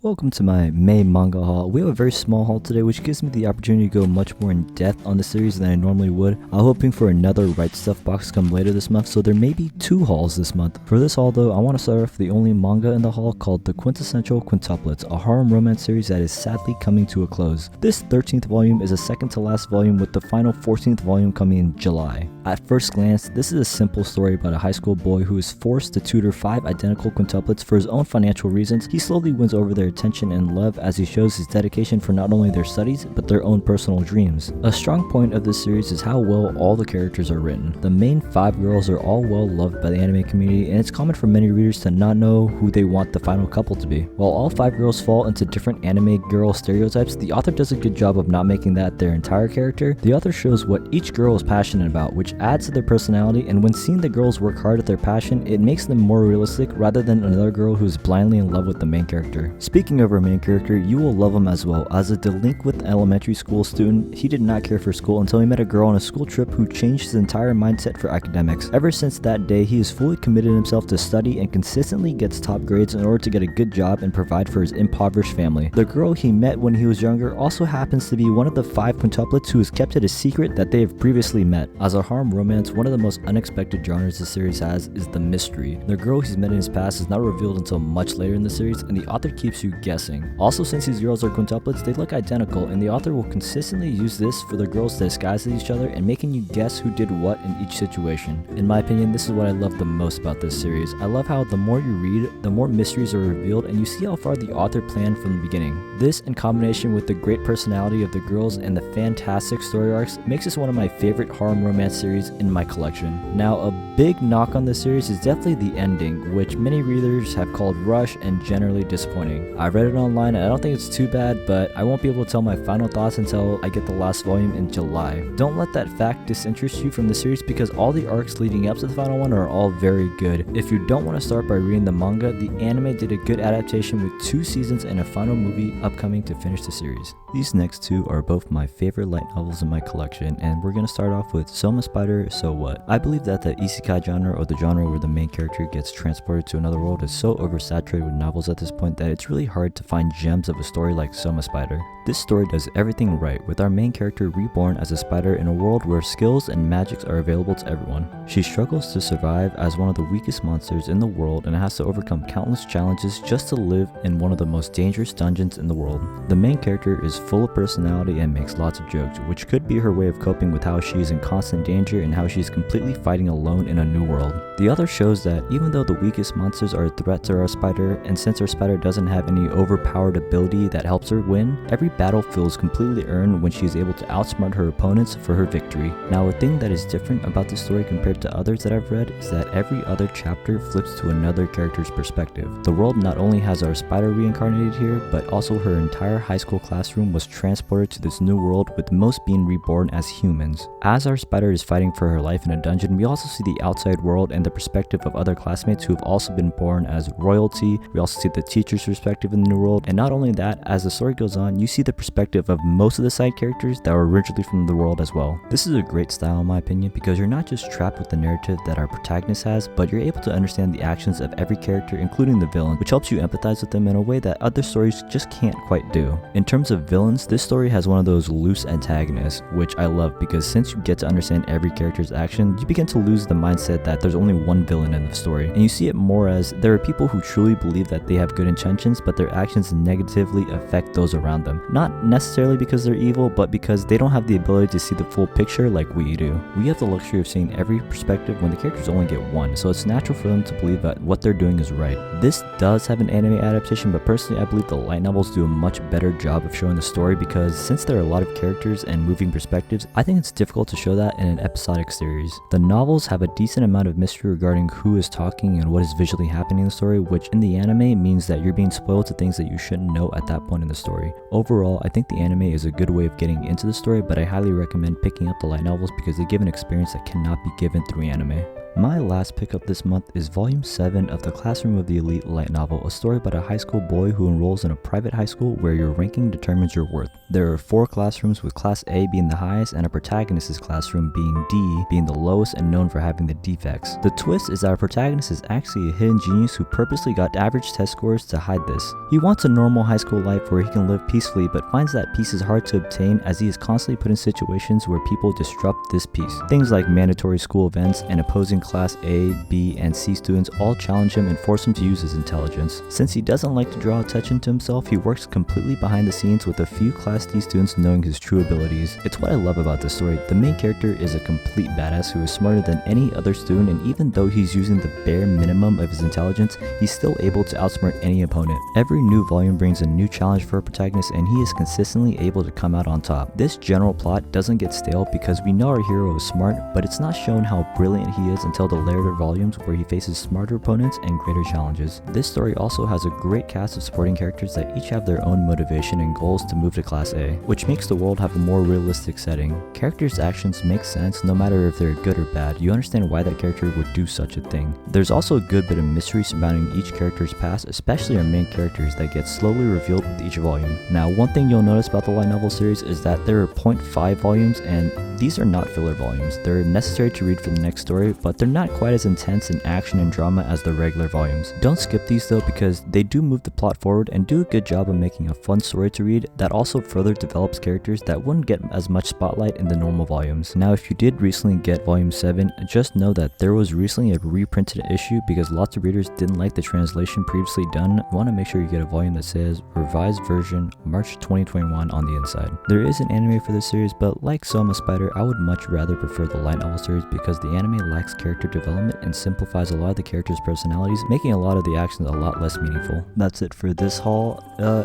Welcome to my May manga haul. We have a very small haul today, which gives me the opportunity to go much more in depth on the series than I normally would. I'm hoping for another Right Stuff box to come later this month, so there may be 2 hauls this month. For this haul though, I want to start off with the only manga in the haul called the Quintessential Quintuplets, a harem romance series that is sadly coming to a close. This 13th volume is a second to last volume, with the final 14th volume coming in July. At first glance, this is a simple story about a high school boy who is forced to tutor 5 identical quintuplets for his own financial reasons. He slowly wins over their attention and love as he shows his dedication for not only their studies, but their own personal dreams. A strong point of this series is how well all the characters are written. The main 5 girls are all well loved by the anime community, and it's common for many readers to not know who they want the final couple to be. While all 5 girls fall into different anime girl stereotypes, the author does a good job of not making that their entire character. The author shows what each girl is passionate about, which adds to their personality, and when seeing the girls work hard at their passion, it makes them more realistic rather than another girl who is blindly in love with the main character. Speaking of our main character, you will love him as well. As a delinquent elementary school student, he did not care for school until he met a girl on a school trip who changed his entire mindset for academics. Ever since that day, he has fully committed himself to study and consistently gets top grades in order to get a good job and provide for his impoverished family. The girl he met when he was younger also happens to be one of the 5 quintuplets who has kept it a secret that they have previously met. As a harem romance, one of the most unexpected genres the series has is the mystery. The girl he's met in his past is not revealed until much later in the series, and the author keeps you guessing. Also, since these girls are quintuplets, they look identical, and the author will consistently use this for the girls to disguise as each other and making you guess who did what in each situation. In my opinion, this is what I love the most about this series. I love how the more you read, the more mysteries are revealed, and you see how far the author planned from the beginning. This, in combination with the great personality of the girls and the fantastic story arcs, makes this one of my favorite harem romance series in my collection. Now, a big knock on this series is definitely the ending, which many readers have called rushed and generally disappointing. I read it online and I don't think it's too bad, but I won't be able to tell my final thoughts until I get the last volume in July. Don't let that fact disinterest you from the series, because all the arcs leading up to the final one are all very good. If you don't want to start by reading the manga, the anime did a good adaptation with 2 seasons and a final movie upcoming to finish the series. These next 2 are both my favorite light novels in my collection, and we're going to start off with Soma Spider, So What. I believe that the isekai genre, or the genre where the main character gets transported to another world, is so oversaturated with novels at this point that it's really hard to find gems of a story like Soma Spider. This story does everything right, with our main character reborn as a spider in a world where skills and magics are available to everyone. She struggles to survive as one of the weakest monsters in the world and has to overcome countless challenges just to live in one of the most dangerous dungeons in the world. The main character is full of personality and makes lots of jokes, which could be her way of coping with how she is in constant danger and how she is completely fighting alone in a new world. The author shows that even though the weakest monsters are a threat to our spider, and since our spider doesn't have any overpowered ability that helps her win, every battle feels completely earned when she is able to outsmart her opponents for her victory. Now, a thing that is different about this story compared to others that I've read is that every other chapter flips to another character's perspective. The world not only has our spider reincarnated here, but also her entire high school classroom was transported to this new world, with most being reborn as humans. As our spider is fighting for her life in a dungeon, we also see the outside world and the perspective of other classmates who have also been born as royalty. We also see the teacher's perspective in the new world, and not only that, as the story goes on, you see the perspective of most of the side characters that were originally from the world as well. This is a great style in my opinion, because you're not just trapped with the narrative that our protagonist has, but you're able to understand the actions of every character, including the villain, which helps you empathize with them in a way that other stories just can't quite do. In terms of villains, this story has one of those loose antagonists, which I love, because since you get to understand every character's action, you begin to lose the mindset that there's only one villain in the story, and you see it more as there are people who truly believe that they have good intentions, but their actions negatively affect those around them. Not necessarily because they're evil, but because they don't have the ability to see the full picture like we do. We have the luxury of seeing every perspective when the characters only get one, so it's natural for them to believe that what they're doing is right. This does have an anime adaptation, but personally I believe the light novels do a much better job of showing the story, because since there are a lot of characters and moving perspectives, I think it's difficult to show that in an episodic series. The novels have a decent amount of mystery regarding who is talking and what is visually happening in the story, which in the anime means that you're being spoiled to things that you shouldn't know at that point in the story. Overall, I think the anime is a good way of getting into the story, but I highly recommend picking up the light novels because they give an experience that cannot be given through anime. My last pickup this month is Volume 7 of The Classroom of the Elite light novel, a story about a high school boy who enrolls in a private high school where your ranking determines your worth. There are 4 classrooms, with Class A being the highest and a protagonist's classroom being D being the lowest and known for having the defects. The twist is that our protagonist is actually a hidden genius who purposely got average test scores to hide this. He wants a normal high school life where he can live peacefully, but finds that peace is hard to obtain as he is constantly put in situations where people disrupt this peace. Things like mandatory school events and opposing Class A, B, and C students all challenge him and force him to use his intelligence. Since he doesn't like to draw attention to himself, he works completely behind the scenes with a few Class D students knowing his true abilities. It's what I love about this story. The main character is a complete badass who is smarter than any other student, and even though he's using the bare minimum of his intelligence, he's still able to outsmart any opponent. Every new volume brings a new challenge for a protagonist, and he is consistently able to come out on top. This general plot doesn't get stale because we know our hero is smart, but it's not shown how brilliant he is until the later volumes where he faces smarter opponents and greater challenges. This story also has a great cast of supporting characters that each have their own motivation and goals to move to Class A, which makes the world have a more realistic setting. Characters' actions make sense no matter if they're good or bad. You understand why that character would do such a thing. There's also a good bit of mystery surrounding each character's past, especially our main characters, that gets slowly revealed with each volume. Now, one thing you'll notice about the light novel series is that there are 0.5 volumes, and these are not filler volumes. They're necessary to read for the next story, but they're not quite as intense in action and drama as the regular volumes. Don't skip these though, because they do move the plot forward and do a good job of making a fun story to read that also further develops characters that wouldn't get as much spotlight in the normal volumes. Now, if you did recently get volume 7, just know that there was recently a reprinted issue because lots of readers didn't like the translation previously done. You want to make sure you get a volume that says revised version March 2021 on the inside. There is an anime for this series, but like Soma Spider, I would much rather prefer the light novel series because the anime lacks character development and simplifies a lot of the characters' personalities, making a lot of the actions a lot less meaningful. That's it for this haul.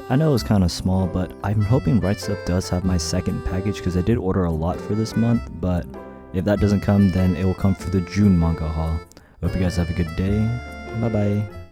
I know it was kind of small, but I'm hoping Right Stuff does have my second package because I did order a lot for this month, but if that doesn't come, then it will come for the June manga haul. Hope you guys have a good day. Bye bye.